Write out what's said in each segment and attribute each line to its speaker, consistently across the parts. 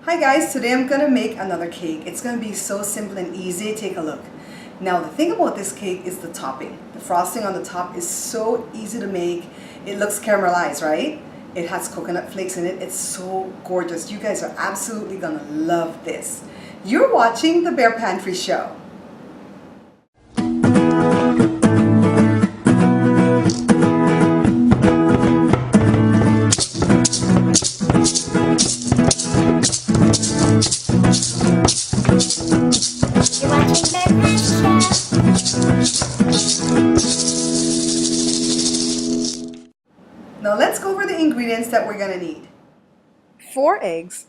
Speaker 1: Hi guys, today I'm gonna make another cake. It's gonna be so simple and easy. Take a look. Now the thing about this cake is the topping. The frosting on the top is so easy to make. It looks caramelized, right? It has coconut flakes in it. It's so gorgeous. You guys are absolutely gonna love this. You're watching the Bear Pantry Show. Now let's go over the ingredients that we're gonna need. 4 eggs,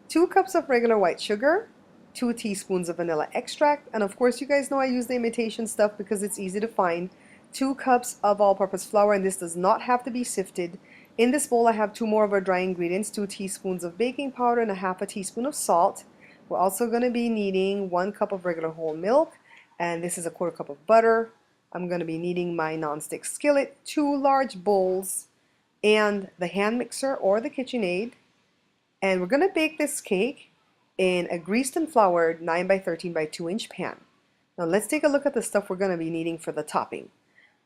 Speaker 1: 2 cups of regular white sugar, 2 teaspoons of vanilla extract, and of course you guys know I use the imitation stuff because it's easy to find, 2 cups of all-purpose flour, and this does not have to be sifted. In this bowl I have 2 more of our dry ingredients, 2 teaspoons of baking powder and a half a teaspoon of salt. We're also going to be needing 1 cup of regular whole milk, and this is a 1/4 cup of butter. I'm going to be needing my non-stick skillet, 2 large bowls, and the hand mixer or the KitchenAid. And we're going to bake this cake in a greased and floured 9 by 13 by 2 inch pan. Now let's take a look at the stuff we're going to be needing for the topping.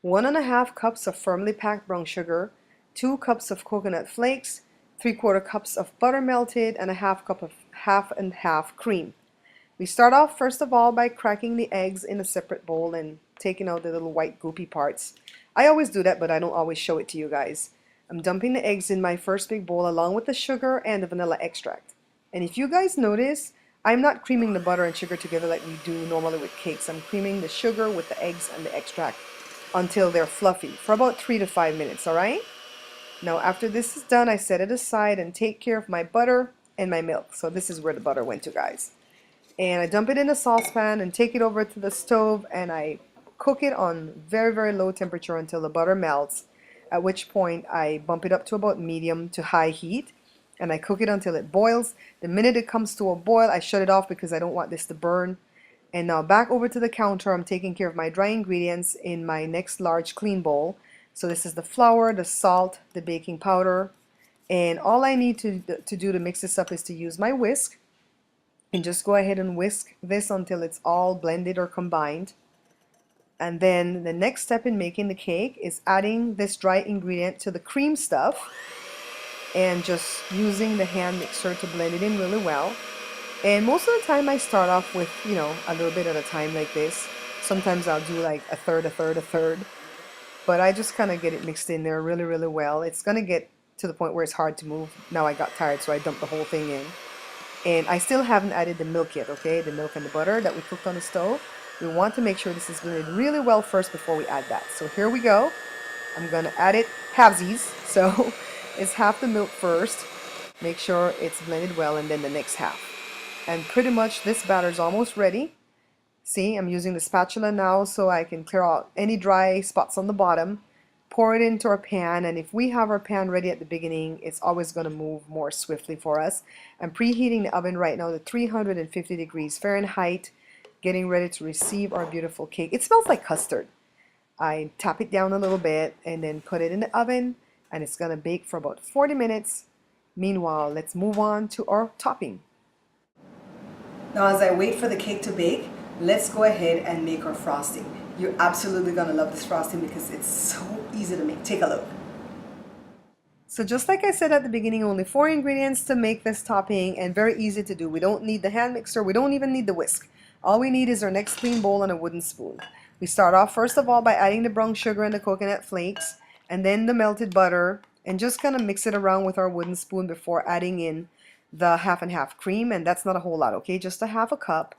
Speaker 1: 1½ cups of firmly packed brown sugar, 2 cups of coconut flakes, 3/4 cups of butter melted, and a half cup of half and half cream. We start off first of all by cracking the eggs in a separate bowl and taking out the little white goopy parts. I always do that, but I don't always show it to you guys. I'm dumping the eggs in my first big bowl along with the sugar and the vanilla extract. And if you guys notice, I'm not creaming the butter and sugar together like we do normally with cakes. I'm creaming the sugar with the eggs and the extract until they're fluffy for about 3 to 5 minutes, alright? Now after this is done, I set it aside and take care of my butter and my milk. So this is where the butter went to, guys. And I dump it in a saucepan and take it over to the stove, and I cook it on very, very low temperature until the butter melts, at which point I bump it up to about medium to high heat, and I cook it until it boils. The minute it comes to a boil, I shut it off because I don't want this to burn. And now back over to the counter, I'm taking care of my dry ingredients in my next large clean bowl. So this is the flour, the salt, the baking powder, and all I need to do to mix this up is to use my whisk and just go ahead and whisk this until it's all blended or combined. And then the next step in making the cake is adding this dry ingredient to the cream stuff and just using the hand mixer to blend it in really well. And most of the time I start off with, you know, a little bit at a time like this. Sometimes I'll do like a third, a third, a third. But I just kind of get it mixed in there really, really well. It's going to get to the point where it's hard to move. Now I got tired, so I dumped the whole thing in. And I still haven't added the milk yet, okay? The milk and the butter that we cooked on the stove. We want to make sure this is blended really well first before we add that. So here we go. I'm going to add it halvesies. So it's half the milk first. Make sure it's blended well, and then the next half. And pretty much this batter is almost ready. See, I'm using the spatula now so I can clear out any dry spots on the bottom. Pour it into our pan, and if we have our pan ready at the beginning, it's always going to move more swiftly for us. I'm preheating the oven right now to 350 degrees Fahrenheit, getting ready to receive our beautiful cake. It smells like custard. I tap it down a little bit and then put it in the oven, and it's going to bake for about 40 minutes. Meanwhile, let's move on to our topping. Now as I wait for the cake to bake, let's go ahead and make our frosting. You're absolutely going to love this frosting because it's so easy to make. Take a look. So just like I said at the beginning, only 4 ingredients to make this topping, and very easy to do. We don't need the hand mixer. We don't even need the whisk. All we need is our next clean bowl and a wooden spoon. We start off first of all by adding the brown sugar and the coconut flakes, and then the melted butter, and just kind of mix it around with our wooden spoon before adding in the half and half cream, and that's not a whole lot, okay? Just a half a cup.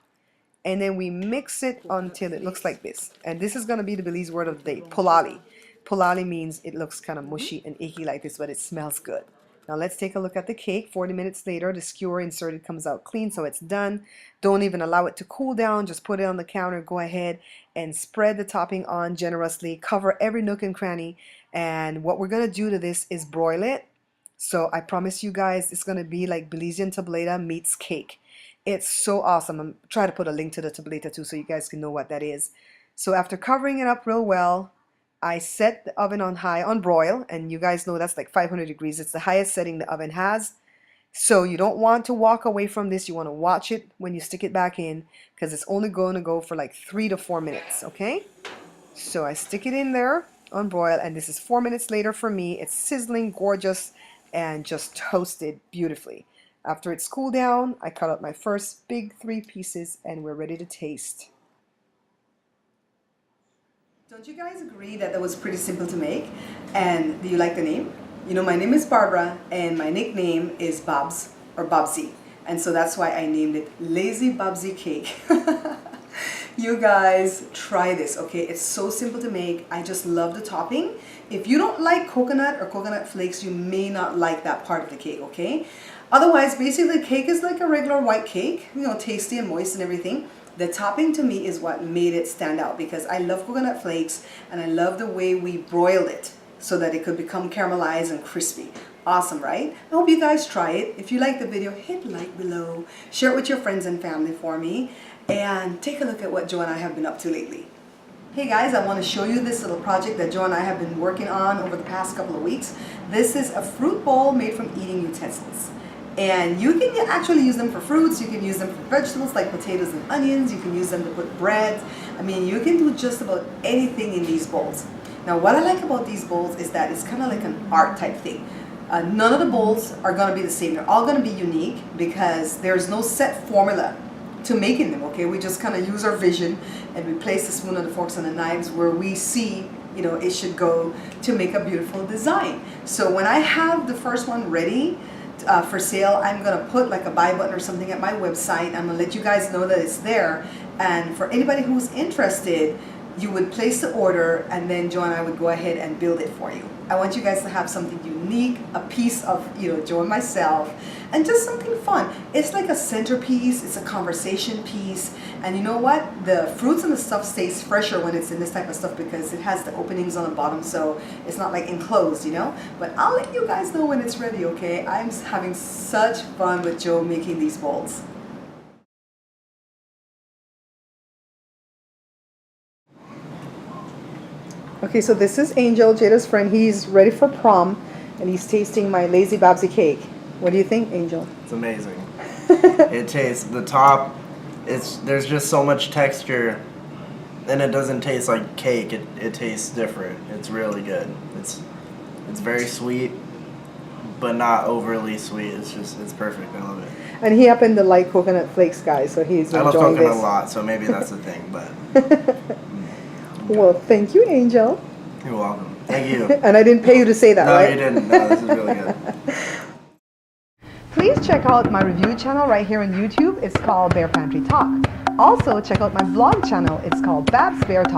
Speaker 1: And then we mix it until it looks like this. And this is going to be the Belize word of the day, polali. Polali means it looks kind of mushy and icky like this, but it smells good. Now let's take a look at the cake. 40 minutes later, the skewer inserted comes out clean, so it's done. Don't even allow it to cool down. Just put it on the counter. Go ahead and spread the topping on generously. Cover every nook and cranny. And what we're going to do to this is broil it. So I promise you guys, it's going to be like Belizean Tableta meets cake. It's so awesome. I'm trying to put a link to the tableta too so you guys can know what that is. So after covering it up real well, I set the oven on high on broil, and you guys know that's like 500 degrees. It's the highest setting the oven has. So you don't want to walk away from this. You want to watch it when you stick it back in, because it's only going to go for like 3 to 4 minutes, okay? So I stick it in there on broil, and this is 4 minutes later for me. It's sizzling, gorgeous, and just toasted beautifully. After it's cooled down, I cut out my first big 3 pieces, and we're ready to taste. Don't you guys agree that that was pretty simple to make? And do you like the name? You know, my name is Barbara, and my nickname is Babs, or Babsie. And so that's why I named it Lazy Babsie Cake. You guys try this, okay? It's so simple to make. I just love the topping. If you don't like coconut or coconut flakes, you may not like that part of the cake, okay? Otherwise, basically, cake is like a regular white cake, you know, tasty and moist and everything. The topping to me is what made it stand out, because I love coconut flakes and I love the way we broiled it so that it could become caramelized and crispy. Awesome, right? I hope you guys try it. If you like the video, hit like below, share it with your friends and family for me, and take a look at what Joe and I have been up to lately. Hey guys, I want to show you this little project that Joe and I have been working on over the past couple of weeks. This is a fruit bowl made from eating utensils. And you can actually use them for fruits, you can use them for vegetables like potatoes and onions, you can use them to put bread. I mean, you can do just about anything in these bowls. Now, what I like about these bowls is that it's kind of like an art type thing. None of the bowls are going to be the same. They're all going to be unique because there's no set formula to making them, okay? We just kind of use our vision and we place the spoon and the forks and the knives where we see, you know, it should go to make a beautiful design. So when I have the first one ready for sale, I'm going to put like a buy button or something at my website. I'm going to let you guys know that it's there. And for anybody who's interested, you would place the order, and then Joe and I would go ahead and build it for you. I want you guys to have something unique, a piece of, you know, Joe and myself, and just something fun. It's like a centerpiece, it's a conversation piece, and you know what? The fruits and the stuff stays fresher when it's in this type of stuff because it has the openings on the bottom, so it's not like enclosed, you know? But I'll let you guys know when it's ready, okay? I'm having such fun with Joe making these bowls. Okay, so this is Angel, Jada's friend. He's ready for prom, and he's tasting my Lazy Babsie cake. What do you think, Angel?
Speaker 2: It's amazing. It tastes, the top, there's just so much texture, and it doesn't taste like cake. It tastes different. It's really good. It's very sweet, but not overly sweet. It's perfect. I love it.
Speaker 1: And he happened to like coconut flakes, guys, so he's enjoying this.
Speaker 2: I love coconut a lot, so maybe that's the thing, but...
Speaker 1: Well, thank you, Angel.
Speaker 2: You're welcome. Thank you.
Speaker 1: And I didn't pay you to say that, right?
Speaker 2: No, you didn't. No, this is really good.
Speaker 1: Please check out my review channel right here on YouTube. It's called Bear Pantry Talk. Also, check out my vlog channel. It's called Babs Bear Talk.